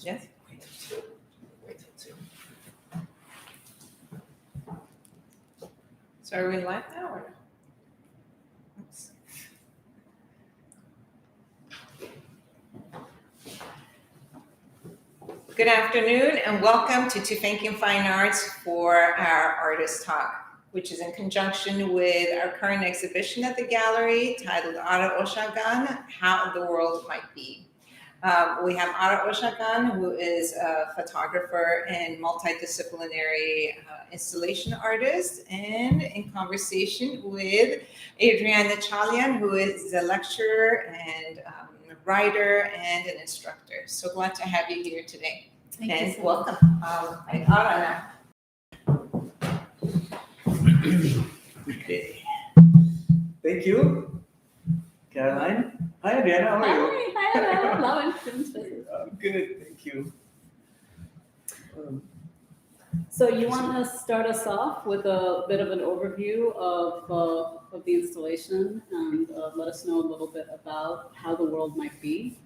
Yes. Wait till 2. So are we live now or no? Oops. Good afternoon and welcome to TFA Fine Arts for our Artist Talk, which is in conjunction with our current exhibition at the gallery titled Oshagan, How the World Might Be. We have Oshagan, who is a photographer and multidisciplinary installation artist, and in conversation with Adriana Chalian, who is a lecturer and writer and an instructor. So glad to have you here today. Thank you. Welcome. Ara. Okay. Thank you, Caroline. Hi, Adriana. How are you? Hi, Lauren. Good, thank you. So you want to start us off with a bit of an overview of the installation and let us know a little bit about how the world might be.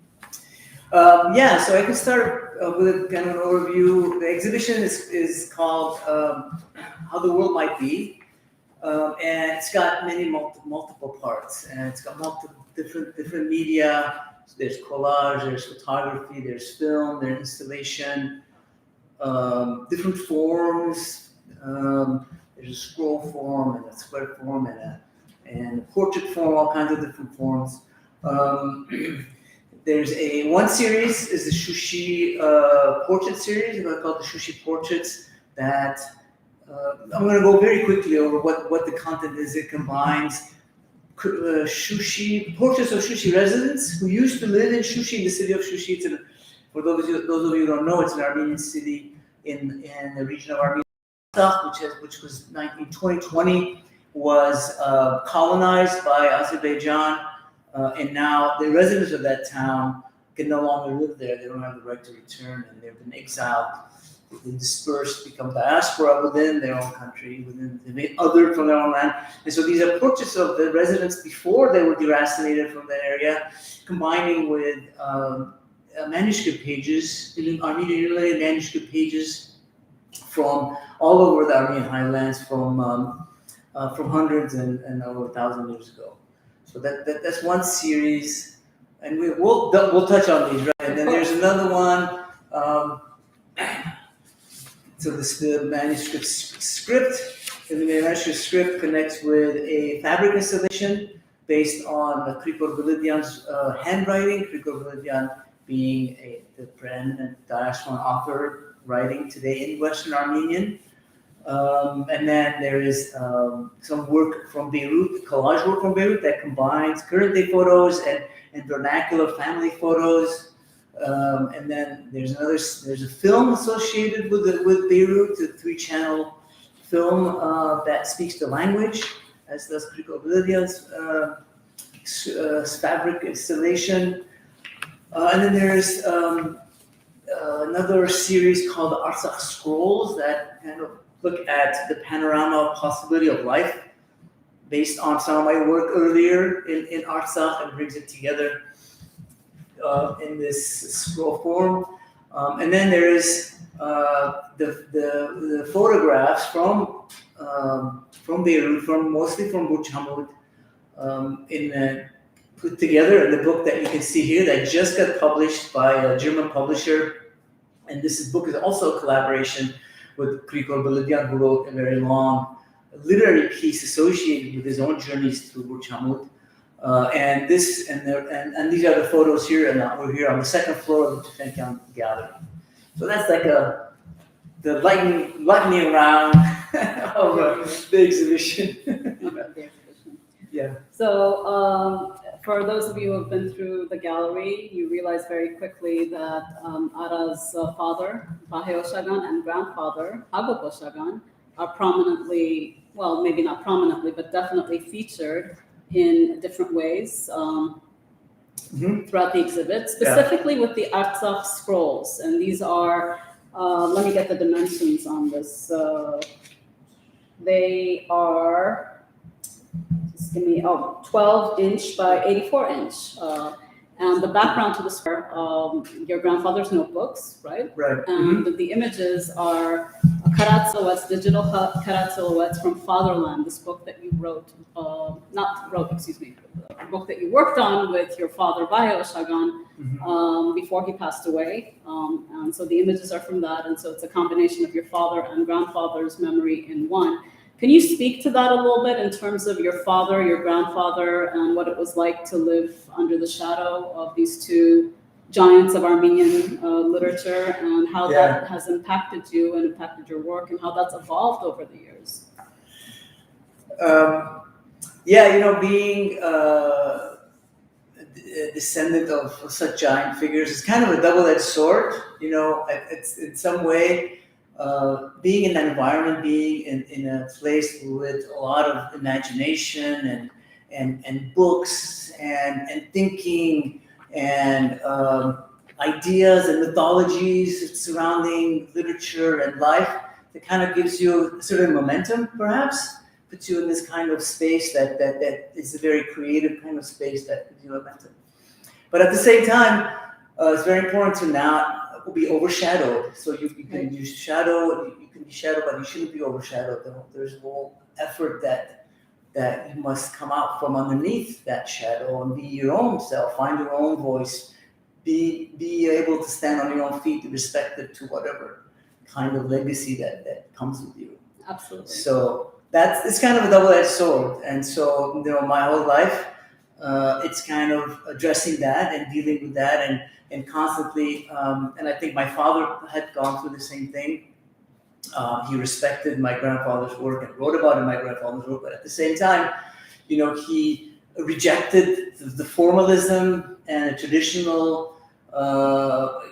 Yeah, so I can start with kind of an overview. The exhibition is called How the World Might Be, and it's got many multiple parts, and it's got multiple different media. So there's collage, there's photography, there's film, there's installation, different forms. There's a scroll form and a square form and a portrait form, all kinds of different forms. There's one series is the Shushi portrait series, called the Shushi Portraits. That I'm going to go very quickly over what the content is. It combines Shushi portraits of Shushi residents who used to live in Shushi, in the city of Shushi. For those of you who don't know, it's an Armenian city in the region of Armenia, which was in 2020 was colonized by Azerbaijan. And now the residents of that town can no longer live there. They don't have the right to return, and they've been exiled. They've been dispersed, become diaspora within their own country, they've been othered from their own land. And so these are portraits of the residents before they were deracinated from that area, combining with manuscript pages, Armenian manuscript pages from all over the Armenian highlands from hundreds and over 1,000 years ago. So that's one series, and we'll touch on these, right? And then there's another one. So the manuscript script. And the manuscript script connects with a fabric installation based on Krikor Vilidian's handwriting. Krikor Vilidian being the preeminent diasporan author writing today in Western Armenian. And then there is some work from Beirut, collage work from Beirut that combines current day photos and vernacular family photos. And then there's a film associated with Beirut, a 3-channel film that speaks the language, as does Krikor Vilidian's fabric installation. And then there's another series called the Artsakh Scrolls that kind of look at the panorama of possibility of life based on some of my work earlier in Artsakh, and brings it together in this scroll form. And then there is the photographs from Beirut, mostly from Burj Hamid, put together in the book that you can see here that just got published by a German publisher. And this book is also a collaboration with Krikor Vilidian, who wrote a very long literary piece associated with his own journeys through Burj Hamid. And these are the photos here, and we're here on the second floor of the TFA gallery. So that's like the lightning round of the exhibition. Yeah. So for those of you who have been through the gallery, you realize very quickly that Ara's father, Bahe Oshagan, and grandfather, Habib Oshagan, are prominently, well, maybe not prominently, but definitely featured in different ways throughout the exhibit, specifically with the Artsakh scrolls. And these are, let me get the dimensions on this. They are, 12 inch by 84 inch. And And the background to this were your grandfather's notebooks, right? Right. And the images are karat silhouettes, digital karat silhouettes from Fatherland, this book that you wrote, a book that you worked on with your father, Bayo Oshagan, before he passed away. And so the images are from that. And so it's a combination of your father and grandfather's memory in one. Can you speak to that a little bit in terms of your father, your grandfather, and what it was like to live under the shadow of these two giants of Armenian literature, and how that has impacted you and impacted your work, and how that's evolved over the years? Being a descendant of such giant figures is kind of a double-edged sword. It's in some way, being in that environment, being in a place with a lot of imagination and books and thinking and ideas and mythologies surrounding literature and life, that kind of gives you a certain momentum, perhaps, puts you in this kind of space that is a very creative kind of space that gives you momentum. But at the same time, it's very important to not be overshadowed. So you can be shadowed, but you shouldn't be overshadowed. There's a whole effort that you must come out from underneath that shadow and be your own self, find your own voice, be able to stand on your own feet, irrespective to whatever kind of legacy that comes with you. Absolutely. So it's kind of a double-edged sword. And so, my whole life, it's kind of addressing that and dealing with that and constantly, and I think my father had gone through the same thing. He respected my grandfather's work and wrote about my grandfather's work, but at the same time, he rejected the formalism and a traditional,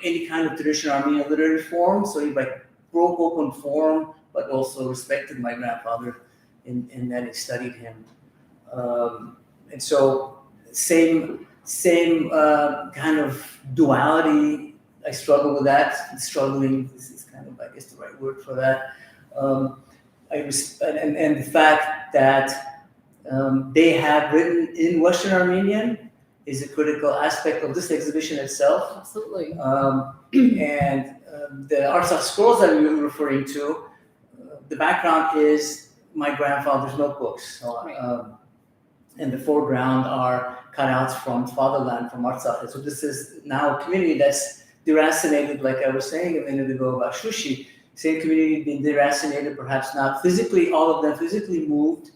any kind of traditional Armenian literary form. So he broke open form, but also respected my grandfather in that he studied him. And so same kind of duality. I struggle with that. Struggling is kind of, I guess, the right word for that. And the fact that they have written in Western Armenian is a critical aspect of this exhibition itself. Absolutely. And the Artsakh scrolls that we were referring to, the background is my grandfather's notebooks. So, in the foreground are cutouts from Fatherland, from Artsakh. So this is now a community that's deracinated, like I was saying a minute ago about Shushi. Same community being deracinated, perhaps not physically, all of them physically moved,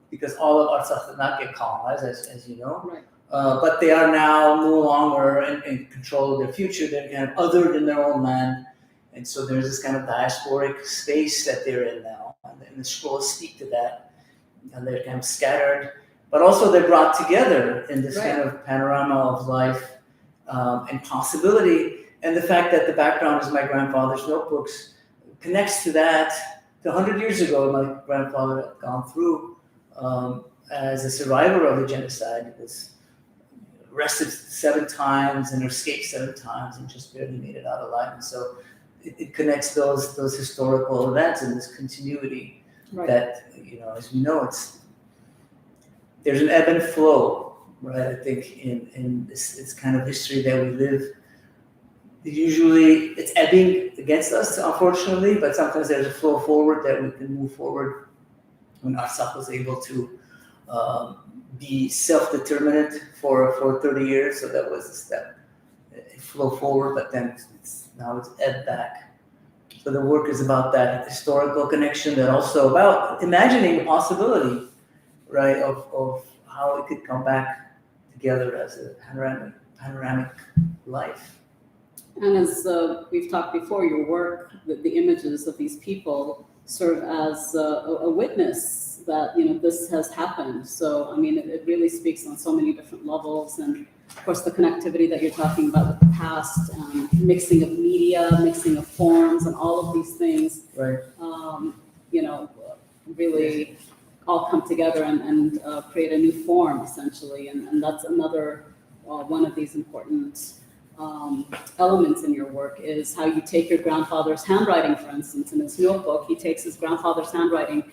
because all of Artsakh did not get colonized, as you know. Right. But they are now no longer in control of their future. They're kind of othered in their own land. And so there's this kind of diasporic space that they're in now. And the scrolls speak to that. And they're kind of scattered, but also they're brought together in this kind of panorama of life and possibility. And the fact that the background is my grandfather's notebooks connects to that. 100 years ago, my grandfather had gone through as a survivor of the genocide. He was arrested 7 times and escaped 7 times and just barely made it out alive. And so it connects those historical events and this continuity. Right. That, as we know, there's an ebb and flow, right? I think in this kind of history that we live, usually it's ebbing against us, unfortunately, but sometimes there's a flow forward that we can move forward. When Artsakh was able to be self-determinant for 30 years, so that was a step, a flow forward, but then now it's ebbed back. So the work is about that historical connection, that also about imagining the possibility, right, of how it could come back together as a panoramic life. And as we've talked before, your work, the images of these people serve as a witness that, this has happened. So, it really speaks on so many different levels. And of course, the connectivity that you're talking about with the past, mixing of media, mixing of forms, and all of these things, right? Really all come together and create a new form, essentially. And that's another one of these important elements in your work, is how you take your grandfather's handwriting, for instance. In his notebook, he takes his grandfather's handwriting.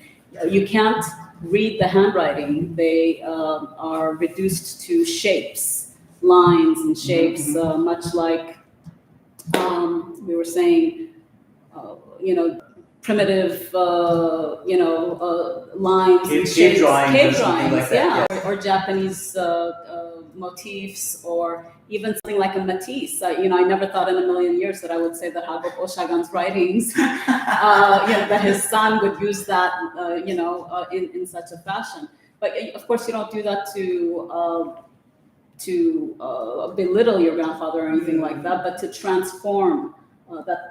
You can't read the handwriting. They are reduced to shapes, lines and shapes, Mhm. much like we were saying, primitive, lines and Cave shapes, drawings or cave something drawings, like that, yeah, or Japanese motifs, or even something like a Matisse. I never thought in a million years that I would say that Hagop Oshagan's writings, that his son would use that, in such a fashion. But of course, you don't do that to belittle your grandfather or anything like that, but to transform.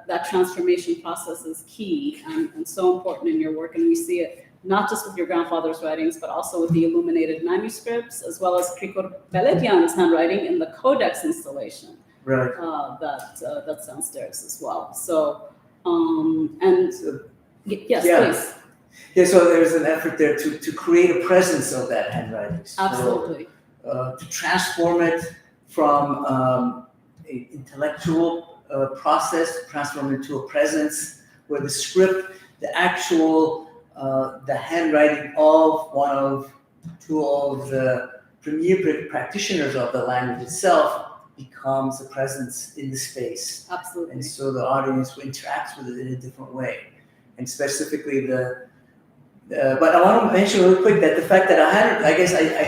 That transformation process is key and so important in your work, and we see it not just with your grandfather's writings, but also with the illuminated manuscripts, as well as Krikor Beledian's handwriting in the Codex installation Right. that's downstairs as well. So, and So, yes, yeah. please. Yeah, so there's an effort there to create a presence of that handwriting. So, Absolutely. to transform it from an intellectual process, transform it into a presence where the script, the actual, the handwriting of two of the premier practitioners of the language itself becomes a presence in the space. Absolutely. And so the audience interacts with it in a different way. And specifically but I want to mention real quick that the fact that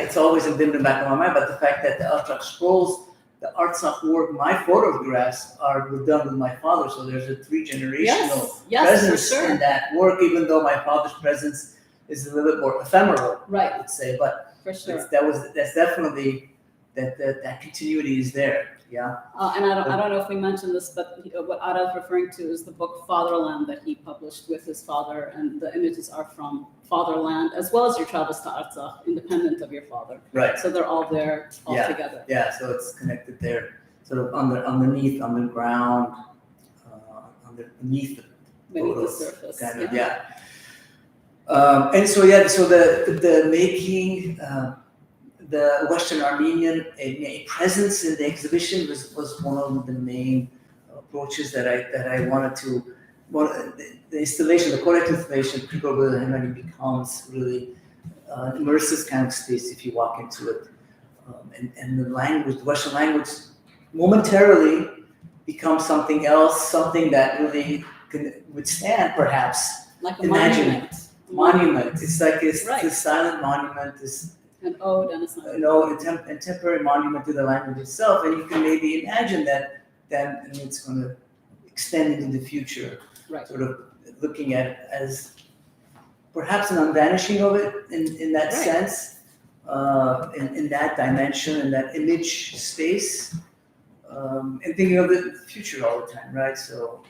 it's always been in the back of my mind, but the fact that the Artsakh scrolls, the Artsakh work, my photographs were done with my father, so there's a three-generational presence for sure. in that work, even though my father's presence is a little bit more ephemeral, right? I would say, but for sure. That's definitely that continuity is there. Yeah. And I don't know if we mentioned this, but what Ara is referring to is the book Fatherland that he published with his father, and the images are from Fatherland, as well as your travels to Artsakh, independent of your father. Right. So they're all there, all together. Yeah, so it's connected there, sort of underneath, underground, beneath the surface. Kind of, yeah. And so the making. The Western Armenian a presence in the exhibition was one of the main approaches that I wanted to. The installation, the correct installation, Krikor Beledian becomes really an immersive kind of space if you walk into it, and the language, the Western language, momentarily becomes something else, something that really can withstand, perhaps, like a monument. It's like it's right. The silent monument. An ode and a sign. A temporary monument to the language itself, and you can maybe imagine that it's going to extend into the future. Right. Sort of looking at it as perhaps an unvanishing of it in that sense, in that dimension, in that image space, and thinking of the future all the time, right? So,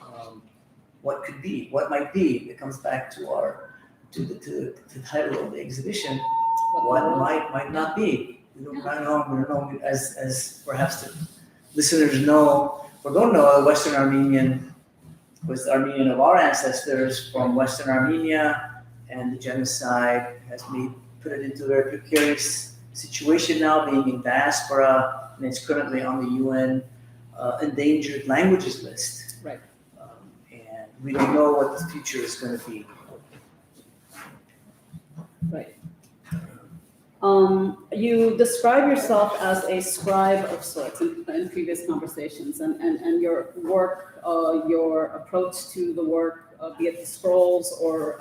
what could be, what might be? It comes back to the title of the exhibition. What might not be. We don't know, as perhaps the listeners know or don't know, Western Armenian was the Armenian of our ancestors from Western Armenia, and the genocide has put it into a very precarious situation now, being in diaspora, and it's currently on the UN endangered languages list. Right. And we don't know what the future is going to be. Right. You describe yourself as a scribe of sorts in previous conversations, and your work, your approach to the work, be it the scrolls or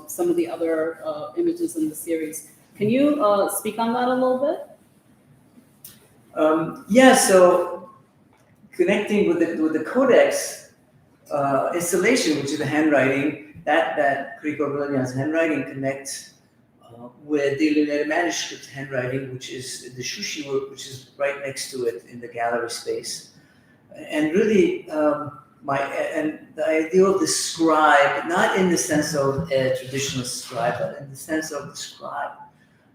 some of the other images in the series. Can you speak on that a little bit? So connecting with the Codex installation, which is the handwriting, that Krikor Beledian's handwriting connects with the illuminated manuscript handwriting, which is the Shushi work, which is right next to it in the gallery space. And really, the idea of the scribe, not in the sense of a traditional scribe, but in the sense of the scribe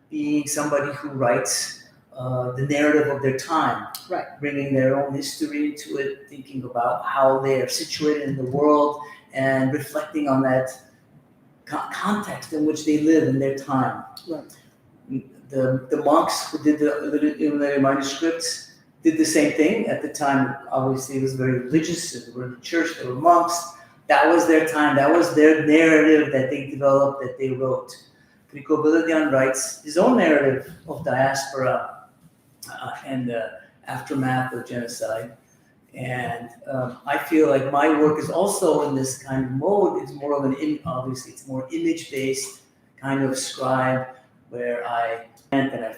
being somebody who writes the narrative of their time, right, bringing their own history into it, thinking about how they are situated in the world, and reflecting on that context in which they live in their time. Right. The monks who did the illuminated manuscripts did the same thing at the time. Obviously, it was very religious. They were in the church. They were monks. That was their time. That was their narrative that they developed, that they wrote. Krikor Beledian writes his own narrative of diaspora and aftermath of genocide. And I feel like my work is also in this kind of mode. It's more of obviously it's more image-based kind of scribe, where I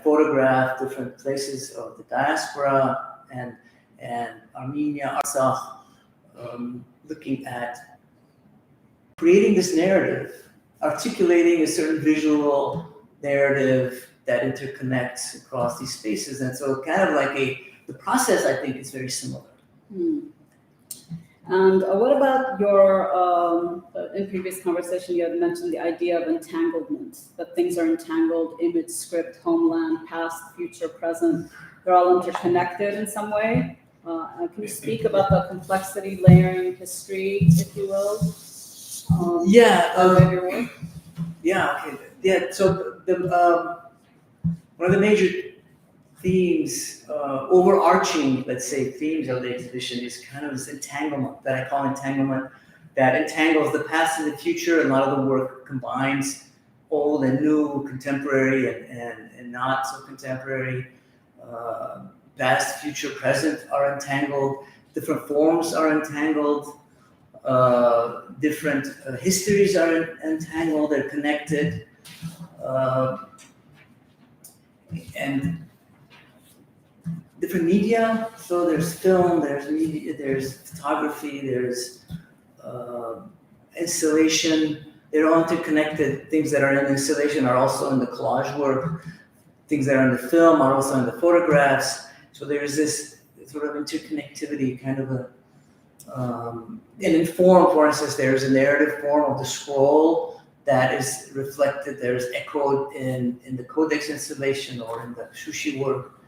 photograph different places of the diaspora and Armenia, Artsakh, looking at creating this narrative, articulating a certain visual narrative that interconnects across these spaces. And so kind of like the process, I think, is very similar. And what about your, in previous conversation, you had mentioned the idea of entanglement, that things are entangled, image, script, homeland, past, future, present, they're all interconnected in some way. Can you speak about the complexity, layering, history, if you will? Of your work? So one of the major themes, overarching, let's say, themes of the exhibition is kind of this entanglement that I call entanglement, that entangles the past and the future. And a lot of the work combines old and new, contemporary and not so contemporary. Past, future, present are entangled. Different forms are entangled. Different histories are entangled. They're connected. And different media. So there's film, there's media, there's photography, there's installation. They're all interconnected. Things that are in installation are also in the collage work. Things that are in the film are also in the photographs. So there's this sort of interconnectivity, kind of and in form, for instance, there's a narrative form of the scroll that is reflected, there's echoed in the codex installation or in the Shushi work.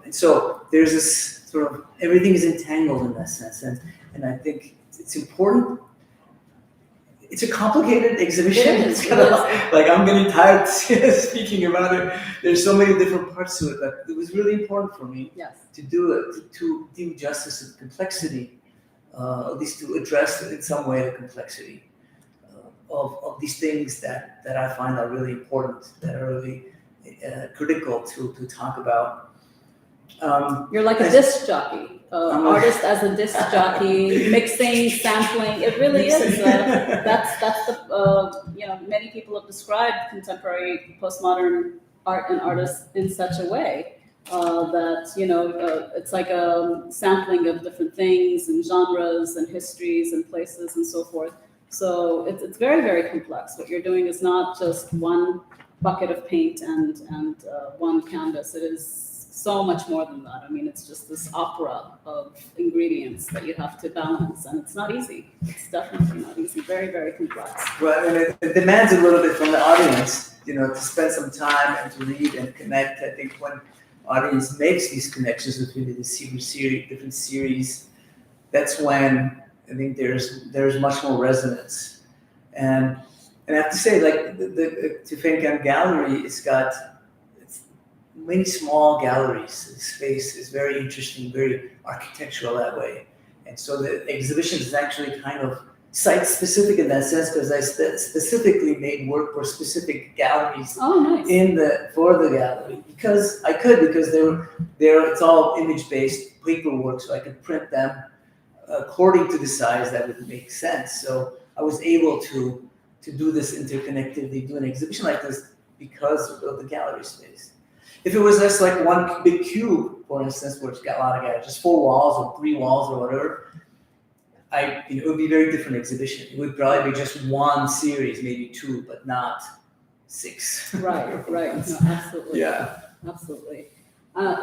And so there's this sort of, everything is entangled in that sense. And I think it's important. It's a complicated exhibition. It's kind of like, I'm getting tired speaking about it. There's so many different parts to it, but it was really important for me to do it, to do justice to the complexity, at least to address in some way the complexity of these things that I find are really important, that are really critical to talk about. You're like a disc jockey, artist as a disc jockey, mixing, sampling. It really is. That's the many people have described contemporary postmodern art and artists in such a way that it's like a sampling of different things and genres and histories and places and so forth. So it's very, very complex. What you're doing is not just one bucket of paint and one canvas. It is so much more than that. I mean, it's just this opera of ingredients that you have to balance, and it's not easy. It's definitely not easy. Very, very complex. Well, and it demands a little bit from the audience, to spend some time and to read and connect. I think when audience makes these connections between the series, different series, that's when I think there's much more resonance. And I have to say, like the TFA gallery, it's got many small galleries. The space is very interesting, very architectural that way. And so the exhibition is actually kind of site-specific in that sense, because I specifically made work for specific galleries for the gallery, because it's all image-based paperwork, so I could print them according to the size that would make sense. So I was able to do this interconnectivity, do an exhibition like this because of the gallery space. If it was just like one big cube, for instance, where it's got a lot of galleries, just 4 walls or 3 walls or whatever, it would be a very different exhibition. It would probably be just one series, maybe 2, but not 6. Right. No, absolutely. Yeah. Absolutely.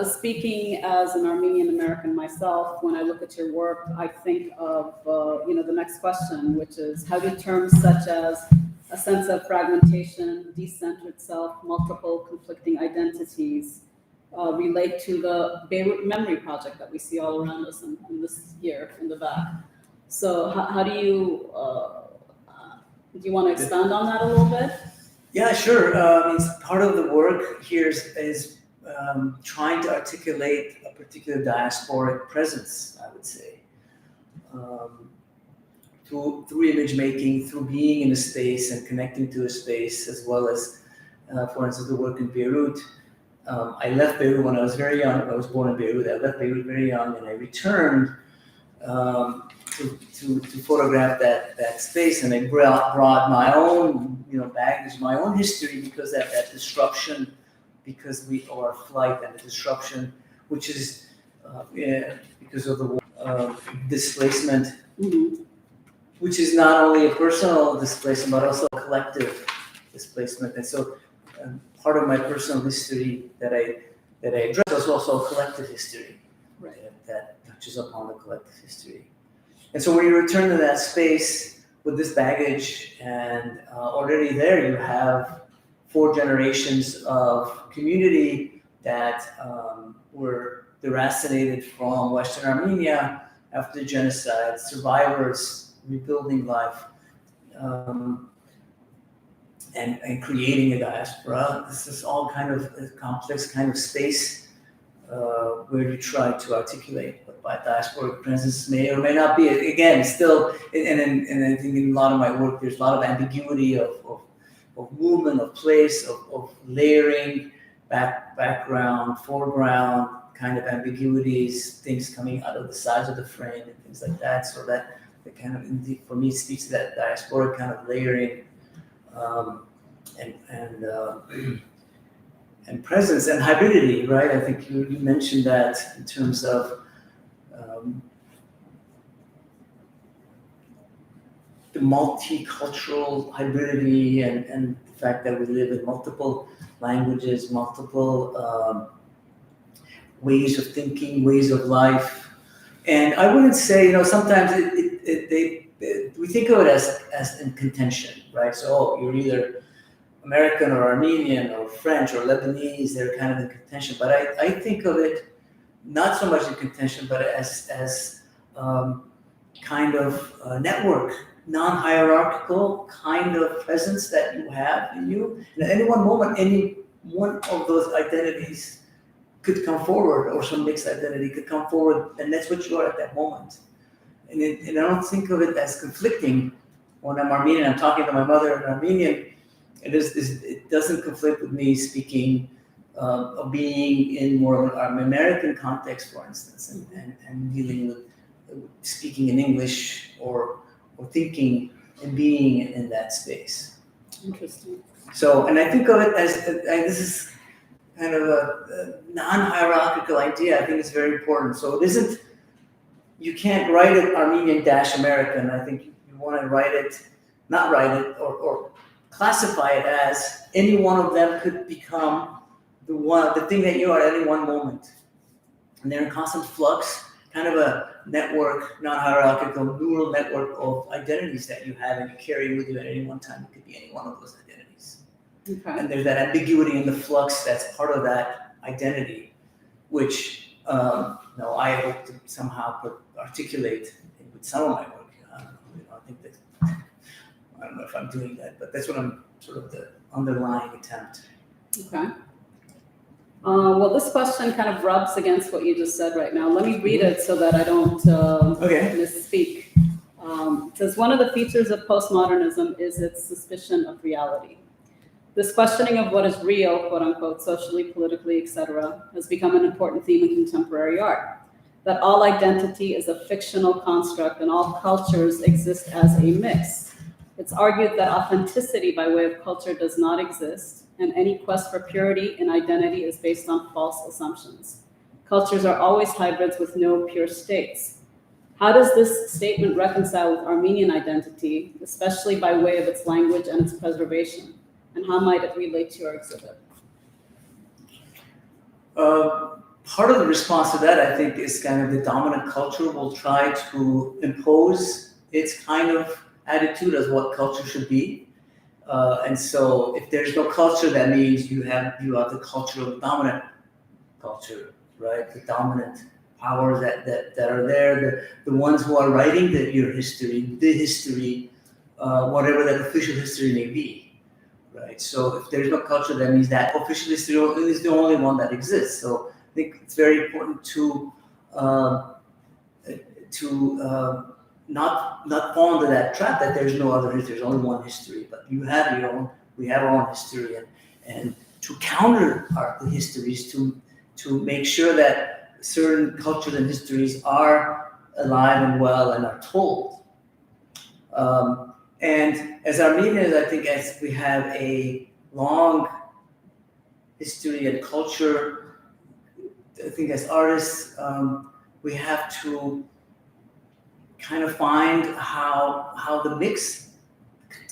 Speaking as an Armenian American myself, when I look at your work, I think of the next question, which is, how do terms such as a sense of fragmentation, decentered self, multiple conflicting identities relate to the Beirut Memory Project that we see all around us in this here in the back? So how do you want to expand on that a little bit? Yeah, sure. Part of the work here is trying to articulate a particular diasporic presence, I would say. Through image making, through being in a space and connecting to a space, as well as, for instance, the work in Beirut. I left Beirut when I was very young. I was born in Beirut. I left Beirut very young, and I returned to photograph that space, and I brought my own baggage, my own history, because that disruption, or flight and the disruption, which is because of the displacement, which is not only a personal displacement but also a collective displacement. And so part of my personal history that I address is also a collective history, Right. that touches upon the collective history. And so when you return to that space with this baggage, and already there you have 4 generations of community that were deracinated from Western Armenia after the genocide, survivors rebuilding life, and creating a diaspora. This is all kind of a complex kind of space where you try to articulate what diasporic presence may or may not be. Again, still, and I think in a lot of my work, there's a lot of ambiguity of movement, of place, of layering, background, foreground, kind of ambiguities, things coming out of the sides of the frame and things like that. So that kind of, indeed, for me, speaks to that diasporic kind of layering and presence and hybridity, right? I think you mentioned that in terms of the multicultural hybridity and the fact that we live in multiple languages, multiple ways of thinking, ways of life. And I wouldn't say, sometimes we think of it as in contention, right? So you're either American or Armenian or French or Lebanese, they're kind of in contention. But I think of it not so much in contention, but as kind of a network, non-hierarchical kind of presence that you have in you. And at any one moment, any one of those identities could come forward, or some mixed identity could come forward, and that's what you are at that moment. And I don't think of it as conflicting. When I'm Armenian, I'm talking to my mother in Armenian. It doesn't conflict with me speaking of being in more of an American context, for instance, and dealing with speaking in English or thinking and being in that space. Interesting. So, and I think of it as, and this is kind of a non-hierarchical idea. I think it's very important. So it isn't, you can't write it Armenian-American. I think you want to not write it, or classify it as any one of them could become the thing that you are at any one moment. And they're in constant flux, kind of a network, non-hierarchical, neural network of identities that you have and you carry with you at any one time. It could be any one of those identities. Okay. And there's that ambiguity in the flux that's part of that identity, which I hope to somehow articulate with some of my work. I think that, I don't know if I'm doing that, but that's what I'm sort of the underlying attempt. Okay. Well, this question kind of rubs against what you just said right now. Let me read it so that I don't misspeak. It says, one of the features of postmodernism is its suspicion of reality. This questioning of what is real, quote unquote, socially, politically, etc., has become an important theme in contemporary art. That all identity is a fictional construct and all cultures exist as a mix. It's argued that authenticity by way of culture does not exist, and any quest for purity in identity is based on false assumptions. Cultures are always hybrids with no pure states. How does this statement reconcile with Armenian identity, especially by way of its language and its preservation? And how might it relate to your exhibit? Part of the response to that, I think, is kind of the dominant culture will try to impose its kind of attitude as what culture should be. And so if there's no culture, that means you have the culture of the dominant culture, right? The dominant powers that are there, the ones who are writing your history, the history, whatever that official history may be. Right. So if there's no culture, that means that official history is the only one that exists. So I think it's very important to not fall into that trap that there's no other history. There's only one history, but you have your own. We have our own history, and counter the histories, to make sure that certain cultures and histories are alive and well and are told. And as Armenians, I think as we have a long history and culture, I think as artists, we have to kind of find how the mix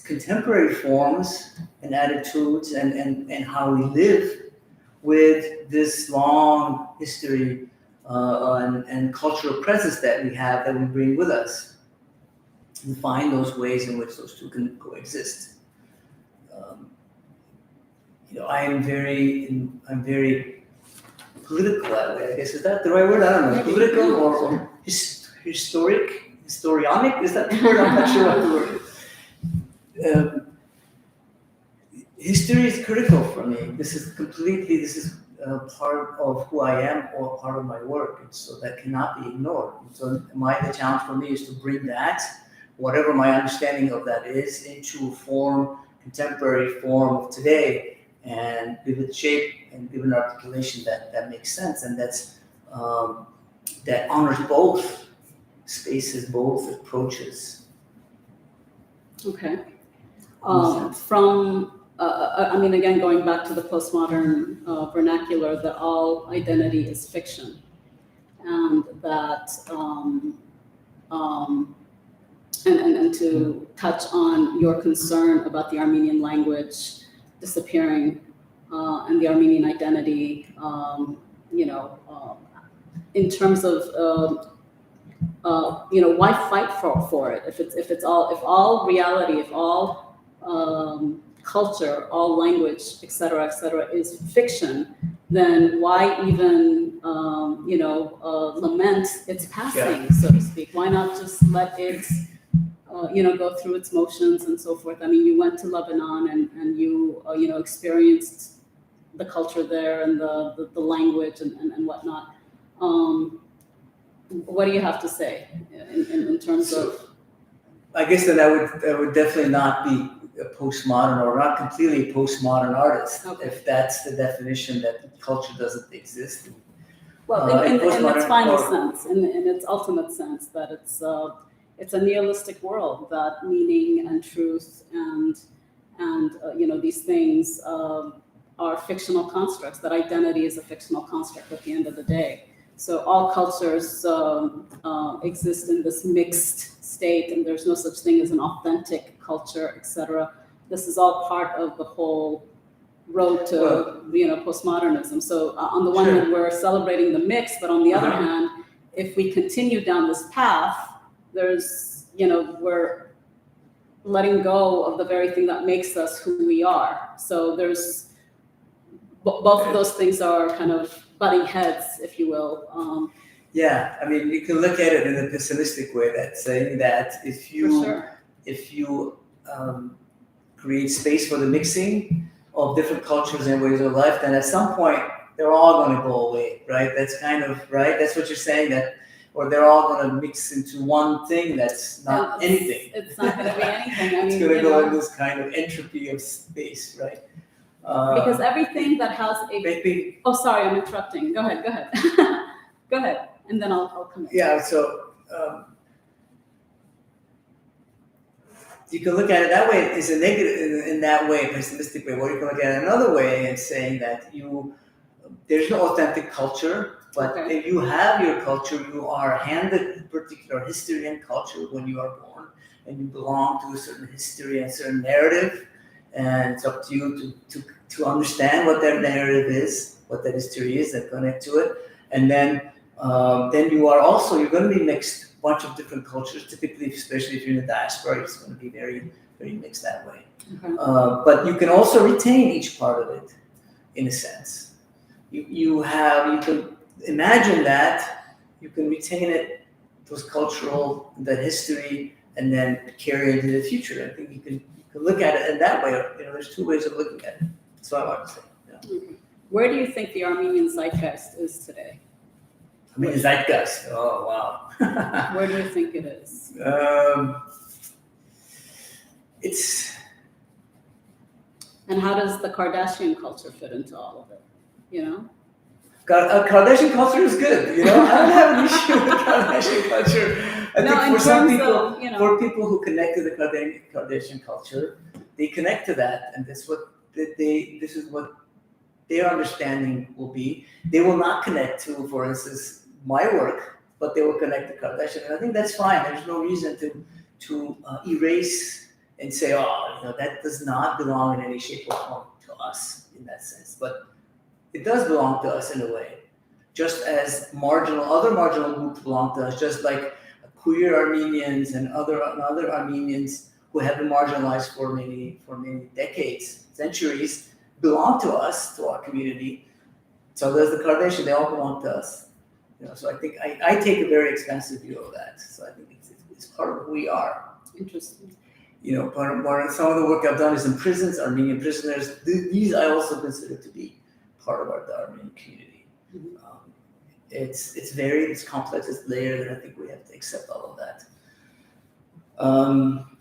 contemporary forms and attitudes and how we live with this long history and cultural presence that we have, that we bring with us, and find those ways in which those two can coexist. I'm very political that way. I guess, is that the right word? I don't know. Political or historionic? Is that the word? I'm not sure what the word is. History is critical for me. This is part of who I am, or part of my work, and so that cannot be ignored. And so the challenge for me is to bring that, whatever my understanding of that is, into a contemporary form of today, and give it shape and give an articulation that makes sense, and that honors both spaces, both approaches. Okay. Again, going back to the postmodern vernacular, that all identity is fiction, and that, and to touch on your concern about the Armenian language disappearing, and the Armenian identity, in terms of, why fight for it? If all reality, if all culture, all language, et cetera, is fiction, then why even, lament its passing, so to speak? Why not just let it, go through its motions and so forth? I mean, you went to Lebanon and you, experienced the culture there and the language and whatnot. What do you have to say in terms of? I guess that I would definitely not be a postmodern, or not completely a postmodern artist, Okay. if that's the definition, that culture doesn't exist. Well, in its final sense, in its ultimate sense, that it's a nihilistic world, that meaning and truth and these things are fictional constructs, that identity is a fictional construct at the end of the day. So all cultures exist in this mixed state, and there's no such thing as an authentic culture, etc. This is all part of the whole road to postmodernism. So on the one hand, we're celebrating the mix, but on the other hand, if we continue down this path, there's we're letting go of the very thing that makes us who we are. So there's both of those things are kind of butting heads, if you will. Yeah, I mean, you can look at it in a pessimistic way, that's saying that if you create space for the mixing of different cultures and ways of life, then at some point they're all going to go away, right? That's kind of right. That's what you're saying, or they're all going to mix into one thing that's not anything. It's not going to be anything. I mean, it's going to go in this kind of entropy of space, right? Because everything that has a oh, sorry, I'm interrupting. Go ahead. Go ahead, and then I'll come in. Yeah, so you can look at it that way. It's a negative in that way, pessimistic way. Or you can look at it another way and saying that there's no authentic culture, but if you have your culture, you are handed a particular history and culture when you are born, and you belong to a certain history and certain narrative. And it's up to you to understand what that narrative is, what that history is, and connect to it. And then you're going to be mixed, a bunch of different cultures. Typically, especially if you're in the diaspora, it's going to be very, very mixed that way. Okay. But you can also retain each part of it, in a sense. You can imagine that you can retain it, those cultural, that history, and then carry it into the future. I think you can look at it in that way. There's two ways of looking at it. That's what I want to say. Yeah. Where do you think the Armenian zeitgeist is today? Zeitgeist. Oh, wow. Where do you think it is? And how does the Kardashian culture fit into all of it? You know? Kardashian culture is good, I don't have an issue with Kardashian culture. I No, think in for some terms people, of, for people who connect to the Kardashian culture, they connect to that, and this is what their understanding will be. They will not connect to, for instance, my work, but they will connect to Kardashian, and I think that's fine. There's no reason to erase and say, oh, that does not belong in any shape or form to us in that sense, but it does belong to us in a way, just as other marginal groups belong to us, just like queer Armenians and other Armenians who have been marginalized for many decades, centuries, belong to us, to our community. So does the Kardashian; they all belong to us. So I think I take a very expansive view of that. So I think it's part of who we are. Interesting. Part of some of the work I've done is in prisons, Armenian prisoners. These I also consider to be part of the Armenian community. Mhm. It's complex, it's layered, and I think we have to accept all of that.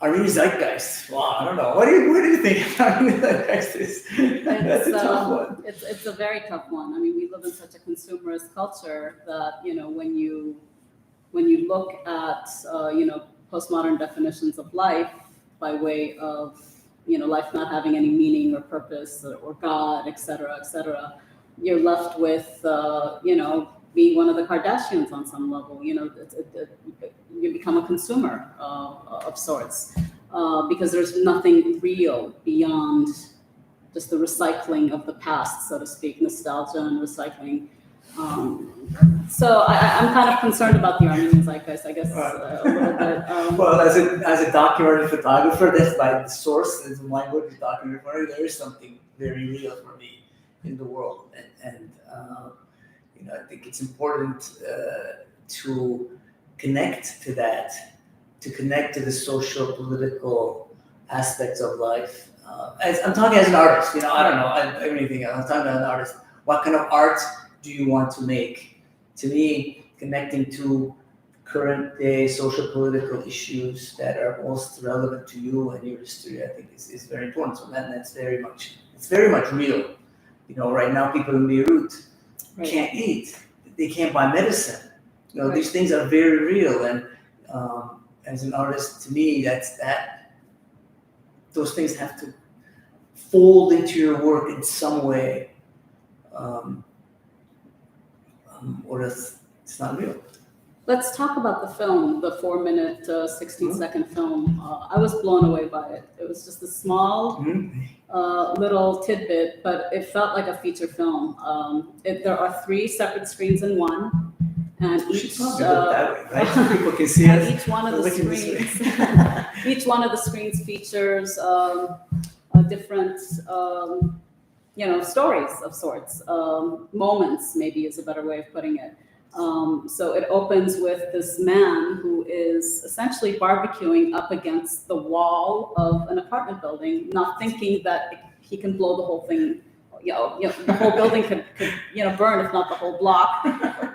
Armenian zeitgeist. Wow, I don't know. What do you think Armenian zeitgeist is? That's a tough one. It's a very tough one. I mean, we live in such a consumerist culture that when you look at postmodern definitions of life by way of life not having any meaning or purpose or God, et cetera, you're left with being one of the Kardashians on some level. You become a consumer of sorts because there's nothing real beyond just the recycling of the past, so to speak, nostalgia and recycling. So I'm kind of concerned about the Armenian zeitgeist, I guess, a little bit. Well, as a documentary photographer, that's my source. Is my work as a documentary photographer. There is something very real for me in the world, and I think it's important to connect to that, to connect to the social, political aspects of life. I'm talking as an artist. I don't know anything. I'm talking as an artist. What kind of art do you want to make? To me, connecting to current day social political issues that are most relevant to you and your history, I think is very important. So that's very much real. Right now people in Beirut can't eat. They can't buy medicine. These things are very real. And as an artist, to me, those things have to fold into your work in some way. Or else it's not real. Let's talk about the film, the 4-minute, 16-second film. I was blown away by it. It was just a small little tidbit, but it felt like a feature film. There are 3 separate screens in one, and each that way, right? So people can see us. Each one of the screens, each one of the screens features a different. Stories of sorts, moments maybe is a better way of putting it. So it opens with this man who is essentially barbecuing up against the wall of an apartment building, not thinking that he can blow the whole thing. The whole building could burn, if not the whole block.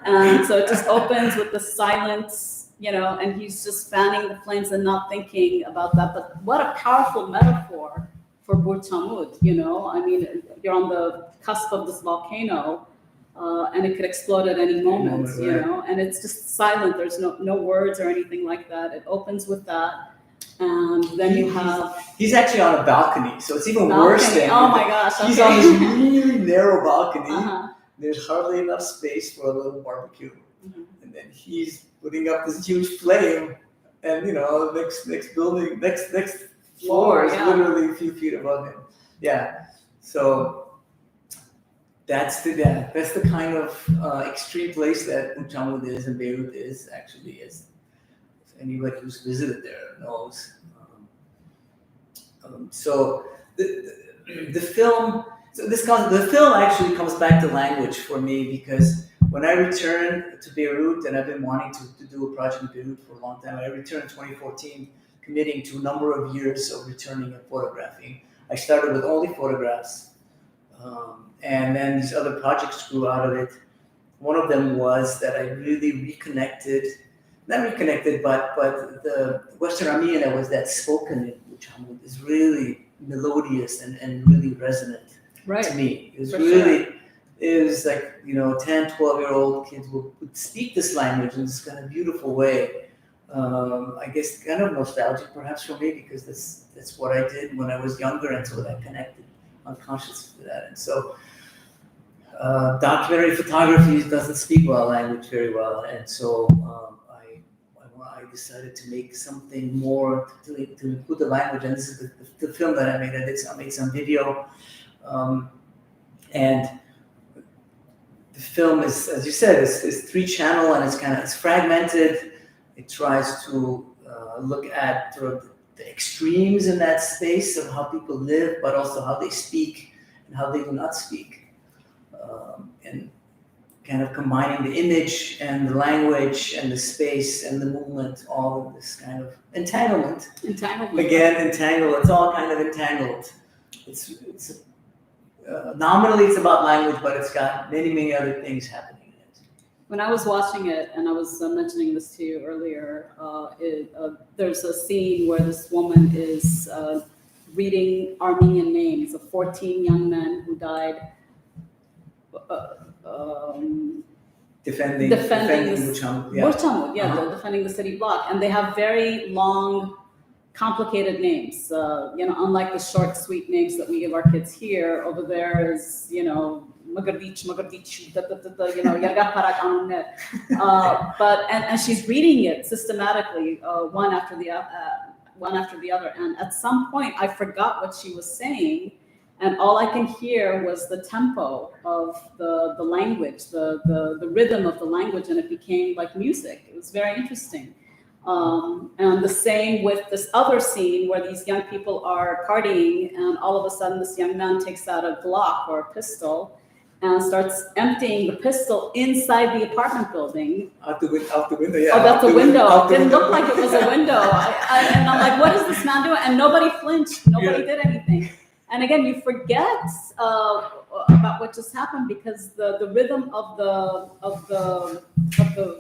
And so it just opens with the silence, and he's just fanning the flames and not thinking about that. But what a powerful metaphor for Burtamud, I mean, you're on the cusp of this volcano, and it could explode at any moment, and it's just silent. There's no words or anything like that. It opens with that, and then you have. He's actually on a balcony, so it's even worse than. Oh my gosh! He's on this really narrow balcony. There's hardly enough space for a little barbecue, and then he's putting up this huge flame, and next building, next floor is literally a few feet above him. Yeah, so that's the kind of extreme place that Burtamud is and Beirut is actually. As anybody who's visited there knows. So the film actually comes back to language for me, because when I returned to Beirut, and I've been wanting to do a project in Beirut for a long time, I returned in 2014. Committing to a number of years of returning and photographing. I started with only photographs, and then these other projects grew out of it. One of them was that I really not reconnected, but the Western Armenian that was that spoken in Burtamud is really melodious and really resonant to Right. me. It was For really, it was like, 10, 12-year-old kids would speak this language in this kind of beautiful way. I guess kind of nostalgic perhaps for me, because that's what I did when I was younger, and so that connected unconsciously to that. And so documentary photography doesn't speak well language very well, and so I decided to make something more to include the language. And this is the film that I made. I made some video, and the film is, as you said, is 3-channel, and it's fragmented. It tries to look at sort of the extremes in that space of how people live, but also how they speak and how they do not speak. And kind of combining the image and the language and the space and the movement, all of this kind of entanglement. Entanglement. Again, it's all kind of entangled. It's nominally it's about language, but it's got many, many other things happening in it. When I was watching it, and I was mentioning this to you earlier, there's a scene where this woman is reading Armenian names of 14 young men who died Defending Buchamut, Uh-huh. defending the city block, and they have very long, complicated names. Unlike the short, sweet names that we give our kids here, over there is Magardich, Yargaparak Amunet. But and she's reading it systematically, one after the other. And at some point, I forgot what she was saying. And all I can hear was the tempo of the language, the rhythm of the language, and it became like music. It was very interesting. And the same with this other scene where these young people are partying, and all of a sudden this young man takes out a Glock or a pistol and starts emptying the pistol inside the apartment building. Out the window, yeah. Oh, that's a window. Out the Didn't window. look like it was a window. And I'm like, what is this man doing? And nobody flinched. Nobody did anything. And again, you forget about what just happened, because the rhythm of the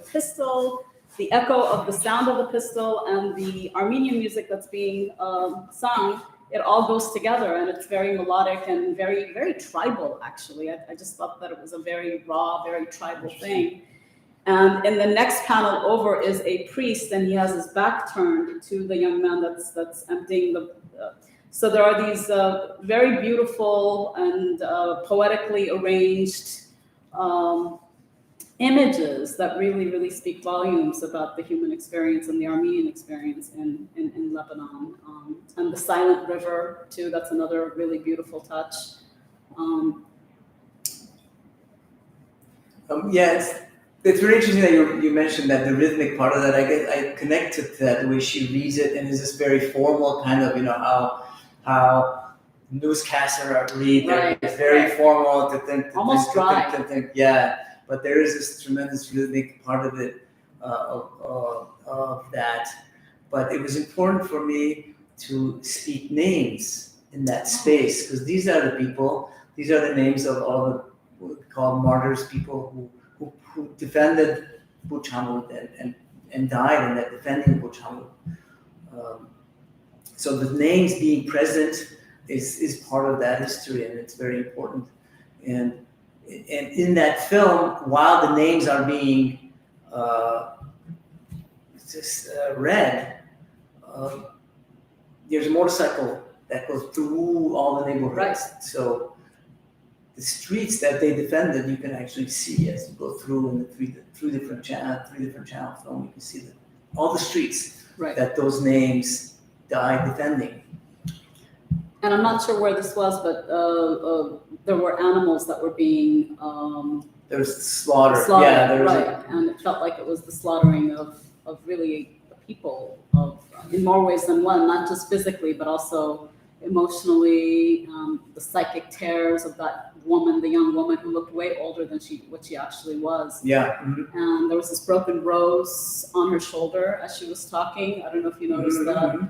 pistol, the echo of the sound of the pistol, and the Armenian music that's being sung, it all goes together, and it's very melodic and very, very tribal. Actually, I just thought that it was a very raw, very tribal thing. And in the next panel over is a priest, and he has his back turned to the young man that's emptying the. So there are these very beautiful and poetically arranged images that really, really speak volumes about the human experience and the Armenian experience in Lebanon. And the silent river, too, that's another really beautiful touch. It's really interesting that you mentioned that the rhythmic part of that. I guess I connected to that, the way she reads it, and is this very formal kind of, how newscaster read. Right, It's very right. formal Almost dry. Yeah, but there is this tremendous rhythmic part of it, of that. But it was important for me to speak names in that space, because these are the people. These are the names of all the what we call martyrs, people who defended Buchamut and died in that defending Buchamut. So the names being present is part of that history, and it's very important. And in that film, while the names are being read, there's a motorcycle that goes through all the neighborhoods. Right. So the streets that they defended, you can actually see as you go through in the three different channel film. You can see all the streets that those names died defending. And I'm not sure where this was, but there were animals that were being There was slaughter. slaughtered, Yeah, there was right? And it felt like it was the slaughtering of really the people in more ways than one, not just physically, but also emotionally. The psychic tears of that woman, the young woman who looked way older than what she actually was. Yeah. Mm-hmm. And there was this broken rose on her shoulder as she was talking. I don't know if you noticed that.